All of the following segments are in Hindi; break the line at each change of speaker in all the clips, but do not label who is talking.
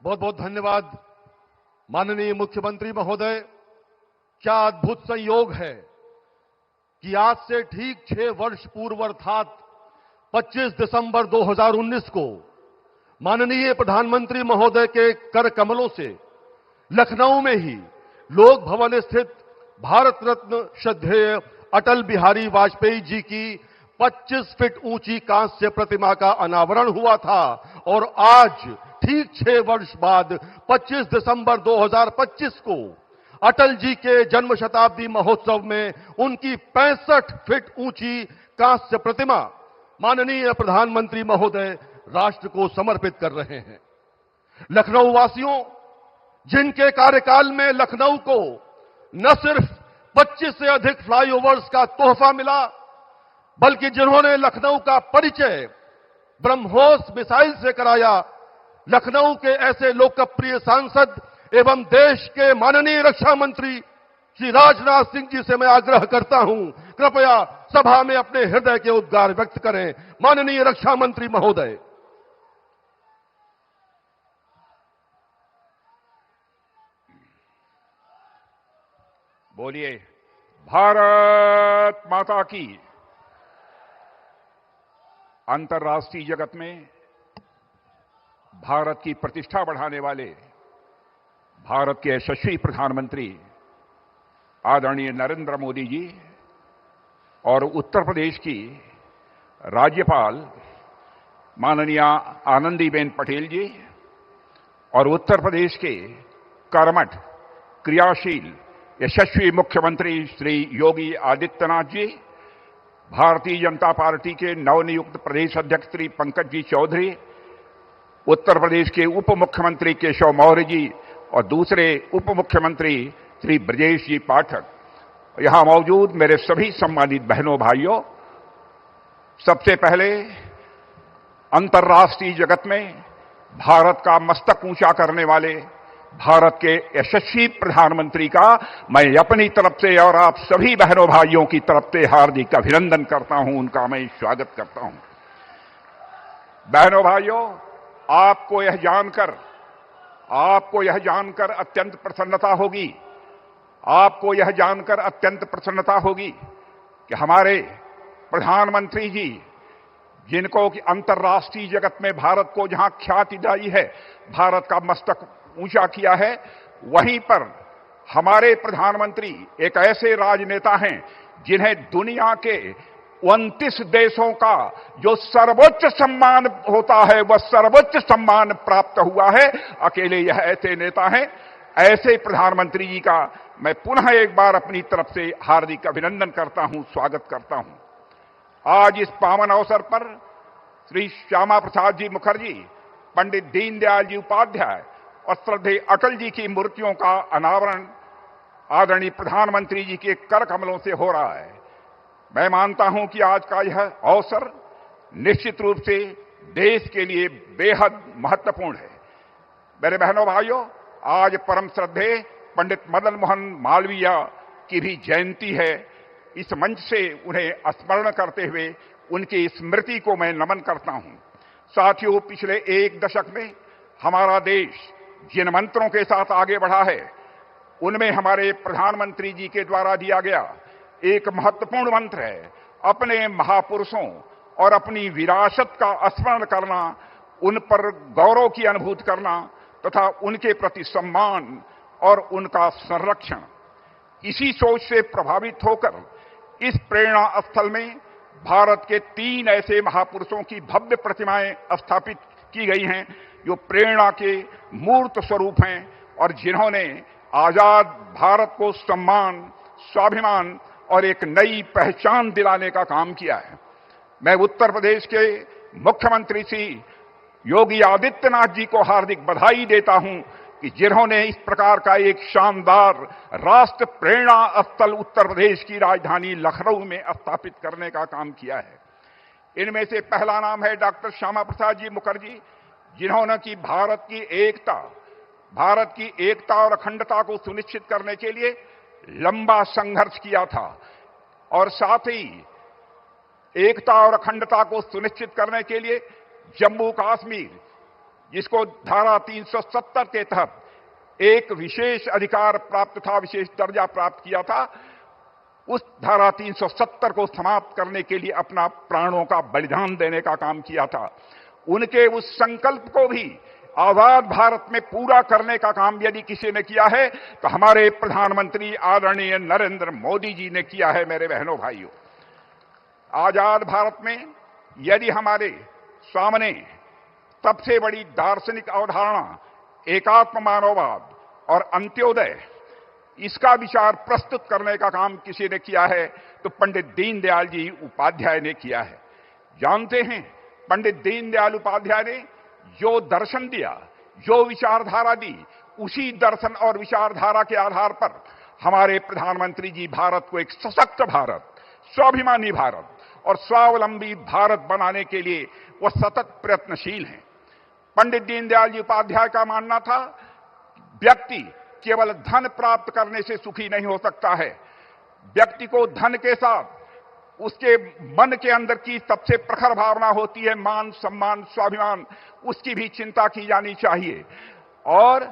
बहुत बहुत धन्यवाद माननीय मुख्यमंत्री महोदय। क्या अद्भुत संयोग है कि आज से ठीक 6 वर्ष पूर्व अर्थात 25 दिसंबर 2019 को माननीय प्रधानमंत्री महोदय के कर कमलों से लखनऊ में ही लोक भवन स्थित भारत रत्न श्रद्धेय अटल बिहारी वाजपेयी जी की 25 फीट ऊंची कांस्य प्रतिमा का अनावरण हुआ था और आज ठीक 6 वर्ष बाद 25 दिसंबर 2025 को अटल जी के जन्म शताब्दी महोत्सव में उनकी 65 फीट ऊंची कांस्य प्रतिमा माननीय प्रधानमंत्री महोदय राष्ट्र को समर्पित कर रहे हैं। लखनऊ वासियों, जिनके कार्यकाल में लखनऊ को न सिर्फ 25 से अधिक फ्लाईओवर्स का तोहफा मिला, बल्कि जिन्होंने लखनऊ का परिचय ब्रह्मोस मिसाइल से कराया, लखनऊ के ऐसे लोकप्रिय सांसद एवं देश के माननीय रक्षा मंत्री श्री राजनाथ सिंह जी से मैं आग्रह करता हूं, कृपया सभा में अपने हृदय के उद्गार व्यक्त करें। माननीय रक्षा मंत्री महोदय।
बोलिए, भारत माता की। अंतर्राष्ट्रीय जगत में भारत की प्रतिष्ठा बढ़ाने वाले भारत के यशस्वी प्रधानमंत्री आदरणीय नरेंद्र मोदी जी और उत्तर प्रदेश की राज्यपाल माननीय आनंदीबेन पटेल जी और उत्तर प्रदेश के कर्मठ, क्रियाशील, यशस्वी मुख्यमंत्री श्री योगी आदित्यनाथ जी, भारतीय जनता पार्टी के नवनियुक्त प्रदेश अध्यक्ष श्री पंकज जी चौधरी, उत्तर प्रदेश के उप मुख्यमंत्री केशव मौर्य जी और दूसरे उप मुख्यमंत्री श्री ब्रजेश जी पाठक, यहां मौजूद मेरे सभी सम्मानित बहनों भाइयों, सबसे पहले अंतर्राष्ट्रीय जगत में भारत का मस्तक ऊंचा करने वाले भारत के यशस्वी प्रधानमंत्री का मैं अपनी तरफ से और आप सभी बहनों भाइयों की तरफ से हार्दिक अभिनंदन करता हूं, उनका मैं स्वागत करता हूं। बहनों भाइयों, आपको यह जानकर अत्यंत प्रसन्नता होगी कि हमारे प्रधानमंत्री जी, जिनको कि अंतर्राष्ट्रीय जगत में भारत को जहां ख्याति दिलाई है, भारत का मस्तक ऊंचा किया है, वहीं पर हमारे प्रधानमंत्री एक ऐसे राजनेता हैं जिन्हें दुनिया के 29 देशों का जो सर्वोच्च सम्मान होता है वह सर्वोच्च सम्मान प्राप्त हुआ है। अकेले यह ऐसे नेता हैं। ऐसे प्रधानमंत्री जी का मैं पुनः एक बार अपनी तरफ से हार्दिक अभिनंदन करता हूं, स्वागत करता हूं। आज इस पावन अवसर पर श्री श्यामा प्रसाद जी मुखर्जी, पंडित दीनदयाल जी उपाध्याय और श्रद्धेय अटल जी की मूर्तियों का अनावरण आदरणीय प्रधानमंत्री जी के कर कमलों से हो रहा है। मैं मानता हूं कि आज का यह अवसर निश्चित रूप से देश के लिए बेहद महत्वपूर्ण है। मेरे बहनों भाइयों, आज परम श्रद्धेय पंडित मदन मोहन मालवीय की भी जयंती है। इस मंच से उन्हें स्मरण करते हुए उनकी स्मृति को मैं नमन करता हूं। साथियों, पिछले एक दशक में हमारा देश जिन मंत्रों के साथ आगे बढ़ा है, उनमें हमारे प्रधानमंत्री जी के द्वारा दिया गया एक महत्वपूर्ण मंत्र है, अपने महापुरुषों और अपनी विरासत का स्मरण करना, उन पर गौरव की अनुभूति करना तथा उनके प्रति सम्मान और उनका संरक्षण। इसी सोच से प्रभावित होकर इस प्रेरणा स्थल में भारत के 3 ऐसे महापुरुषों की भव्य प्रतिमाएं स्थापित की गई हैं जो प्रेरणा के मूर्त स्वरूप हैं और जिन्होंने आजाद भारत को सम्मान, स्वाभिमान और एक नई पहचान दिलाने का काम किया है। मैं उत्तर प्रदेश के मुख्यमंत्री श्री योगी आदित्यनाथ जी को हार्दिक बधाई देता हूं कि जिन्होंने इस प्रकार का एक शानदार राष्ट्र प्रेरणा स्थल उत्तर प्रदेश की राजधानी लखनऊ में स्थापित करने का काम किया है। इनमें से पहला नाम है डॉक्टर श्यामा प्रसाद जी मुखर्जी, जिन्होंने कि भारत की एकता और अखंडता को सुनिश्चित करने के लिए लंबा संघर्ष किया था और साथ ही एकता और अखंडता को सुनिश्चित करने के लिए जम्मू कश्मीर जिसको धारा 370 के तहत एक विशेष अधिकार प्राप्त था, विशेष दर्जा प्राप्त किया था, उस धारा 370 को समाप्त करने के लिए अपना प्राणों का बलिदान देने का काम किया था। उनके उस संकल्प को भी आजाद भारत में पूरा करने का काम यदि किसी ने किया है तो हमारे प्रधानमंत्री आदरणीय नरेंद्र मोदी जी ने किया है। मेरे बहनों भाइयों, आजाद भारत में यदि हमारे सामने सबसे बड़ी दार्शनिक अवधारणा एकात्म मानववाद और अंत्योदय, इसका विचार प्रस्तुत करने का काम किसी ने किया है तो पंडित दीनदयाल जी उपाध्याय ने किया है। जानते हैं, पंडित दीनदयाल उपाध्याय ने जो दर्शन दिया, जो विचारधारा दी, उसी दर्शन और विचारधारा के आधार पर हमारे प्रधानमंत्री जी भारत को एक सशक्त भारत, स्वाभिमानी भारत और स्वावलंबी भारत बनाने के लिए वह सतत प्रयत्नशील हैं। पंडित दीनदयाल जी उपाध्याय का मानना था, व्यक्ति केवल धन प्राप्त करने से सुखी नहीं हो सकता है। व्यक्ति को धन के साथ उसके मन के अंदर की सबसे प्रखर भावना होती है मान, सम्मान, स्वाभिमान, उसकी भी चिंता की जानी चाहिए। और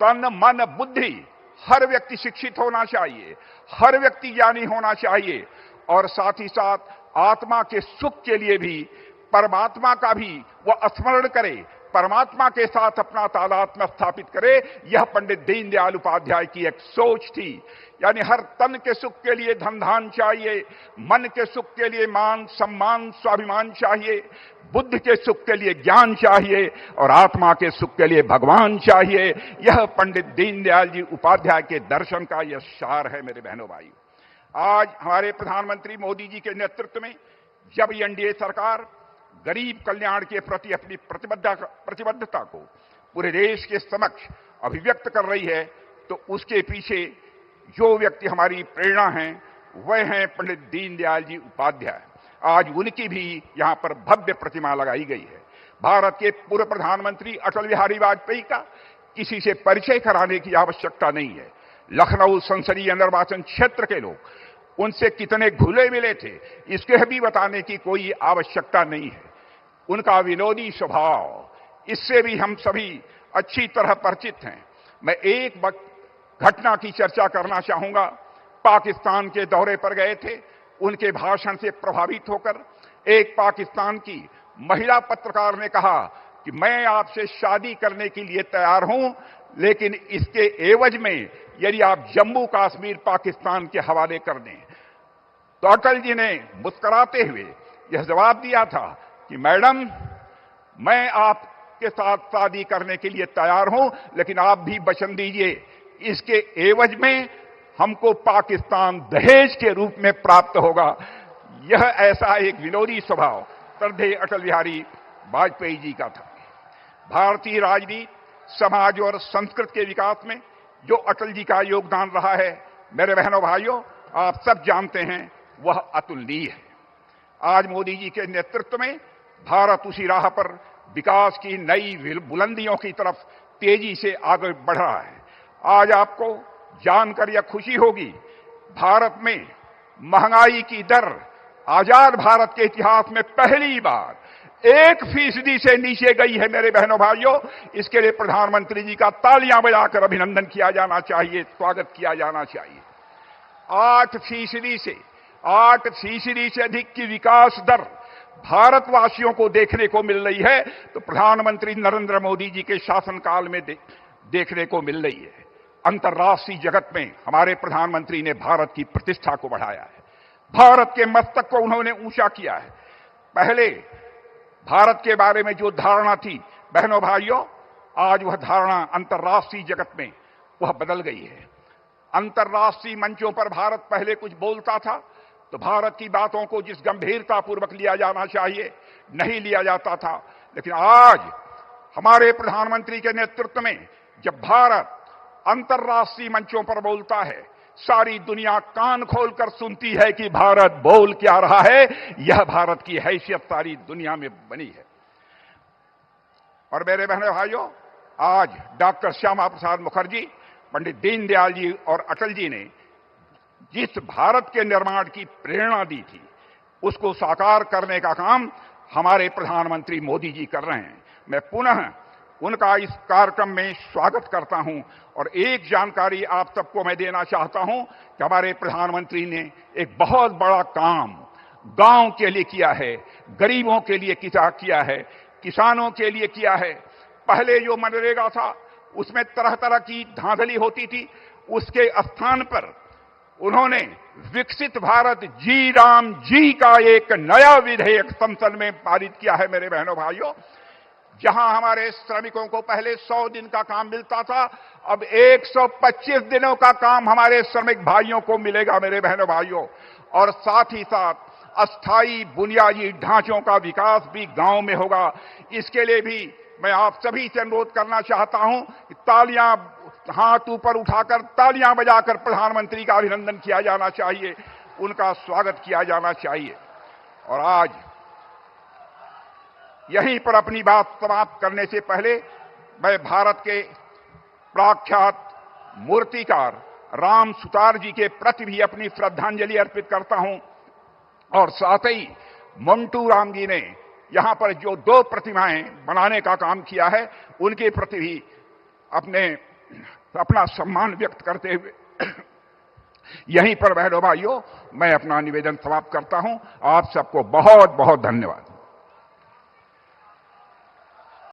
तन, मन, बुद्धि, हर व्यक्ति शिक्षित होना चाहिए, हर व्यक्ति ज्ञानी होना चाहिए और साथ ही साथ आत्मा के सुख के लिए भी परमात्मा का भी वह स्मरण करे, परमात्मा के साथ अपना तादात्म्य स्थापित करे। यह पंडित दीनदयाल उपाध्याय की एक सोच थी। यानी हर तन के सुख के लिए धन धान चाहिए, मन के सुख के लिए मान, सम्मान, स्वाभिमान चाहिए, बुद्धि के सुख के लिए ज्ञान चाहिए और आत्मा के सुख के लिए भगवान चाहिए। यह पंडित दीनदयाल जी उपाध्याय के दर्शन का यह सार है। मेरे बहनों भाइयों, आज हमारे प्रधानमंत्री मोदी जी के नेतृत्व में जब एनडीए सरकार गरीब कल्याण के प्रति अपनी प्रतिबद्धता को पूरे देश के समक्ष अभिव्यक्त कर रही है तो उसके पीछे जो व्यक्ति हमारी प्रेरणा हैं वह हैं पंडित दीनदयाल जी उपाध्याय। आज उनकी भी यहां पर भव्य प्रतिमा लगाई गई है। भारत के पूर्व प्रधानमंत्री अटल बिहारी वाजपेयी का किसी से परिचय कराने की आवश्यकता नहीं है। लखनऊ संसदीय निर्वाचन क्षेत्र के लोग उनसे कितने घुले मिले थे इसके भी बताने की कोई आवश्यकता नहीं है। उनका विनोदी स्वभाव, इससे भी हम सभी अच्छी तरह परिचित हैं। मैं एक घटना की चर्चा करना चाहूंगा। पाकिस्तान के दौरे पर गए थे, उनके भाषण से प्रभावित होकर एक पाकिस्तान की महिला पत्रकार ने कहा कि मैं आपसे शादी करने के लिए तैयार हूं, लेकिन इसके एवज में यदि आप जम्मू कश्मीर पाकिस्तान के हवाले कर दें। तो अटल जी ने मुस्कुराते हुए यह जवाब दिया था कि मैडम, मैं आपके साथ शादी करने के लिए तैयार हूं, लेकिन आप भी वचन दीजिए इसके एवज में हमको पाकिस्तान दहेज के रूप में प्राप्त होगा। यह ऐसा एक विनोदी स्वभाव श्रद्धेय अटल बिहारी वाजपेयी जी का था। भारतीय राजनीति, समाज और संस्कृति के विकास में जो अटल जी का योगदान रहा है, मेरे बहनों भाइयों, आप सब जानते हैं, वह अतुलनीय है। आज मोदी जी के नेतृत्व में भारत उसी राह पर विकास की नई बुलंदियों की तरफ तेजी से आगे बढ़ रहा है। आज आपको जानकर यह खुशी होगी, भारत में महंगाई की दर आजाद भारत के इतिहास में पहली बार 1% से नीचे गई है। मेरे बहनों भाइयों, इसके लिए प्रधानमंत्री जी का तालियां बजाकर अभिनंदन किया जाना चाहिए, स्वागत किया जाना चाहिए। 8% से अधिक की विकास दर भारतवासियों को देखने को मिल रही है तो प्रधानमंत्री नरेंद्र मोदी जी के शासनकाल में देखने को मिल रही है। अंतर्राष्ट्रीय जगत में हमारे प्रधानमंत्री ने भारत की प्रतिष्ठा को बढ़ाया है, भारत के मस्तक को उन्होंने ऊंचा किया है। पहले भारत के बारे में जो धारणा थी, बहनों भाइयों, आज वह धारणा अंतर्राष्ट्रीय जगत में वह बदल गई है। अंतर्राष्ट्रीय मंचों पर भारत पहले कुछ बोलता था तो भारत की बातों को जिस गंभीरता पूर्वक लिया जाना चाहिए नहीं लिया जाता था, लेकिन आज हमारे प्रधानमंत्री के नेतृत्व में जब भारत अंतर्राष्ट्रीय मंचों पर बोलता है, सारी दुनिया कान खोलकर सुनती है कि भारत बोल क्या रहा है। यह भारत की हैसियत सारी दुनिया में बनी है। और मेरे बहनों भाइयों, आज डॉक्टर श्यामा प्रसाद मुखर्जी, पंडित दीनदयाल जी और अटल जी ने जिस भारत के निर्माण की प्रेरणा दी थी, उसको साकार करने का काम हमारे प्रधानमंत्री मोदी जी कर रहे हैं। मैं पुनः उनका इस कार्यक्रम में स्वागत करता हूं। और एक जानकारी आप सबको मैं देना चाहता हूं कि हमारे प्रधानमंत्री ने एक बहुत बड़ा काम गांव के लिए किया है, गरीबों के लिए किया है, किसानों के लिए किया है। पहले जो मनरेगा था उसमें तरह तरह की धांधली होती थी, उसके स्थान पर उन्होंने विकसित भारत जी राम जी का एक नया विधेयक संसद में पारित किया है। मेरे बहनों भाइयों, जहां हमारे श्रमिकों को पहले 100 दिन का काम मिलता था, अब 125 दिनों का काम हमारे श्रमिक भाइयों को मिलेगा। मेरे बहनों भाइयों, और साथ ही साथ अस्थायी बुनियादी ढांचों का विकास भी गांव में होगा। इसके लिए भी मैं आप सभी से अनुरोध करना चाहता हूं कि तालियां, हाथ ऊपर उठाकर तालियां बजाकर प्रधानमंत्री का अभिनंदन किया जाना चाहिए, उनका स्वागत किया जाना चाहिए। और आज यहीं पर अपनी बात समाप्त करने से पहले मैं भारत के प्रख्यात मूर्तिकार राम सुतार जी के प्रति भी अपनी श्रद्धांजलि अर्पित करता हूं। और साथ ही मंटू राम जी ने यहां पर जो 2 प्रतिमाएं बनाने का काम किया है, उनके प्रति भी अपना सम्मान व्यक्त करते हुए यहीं पर बहनों भाइयों मैं अपना निवेदन समाप्त करता हूं। आप सबको बहुत बहुत धन्यवाद।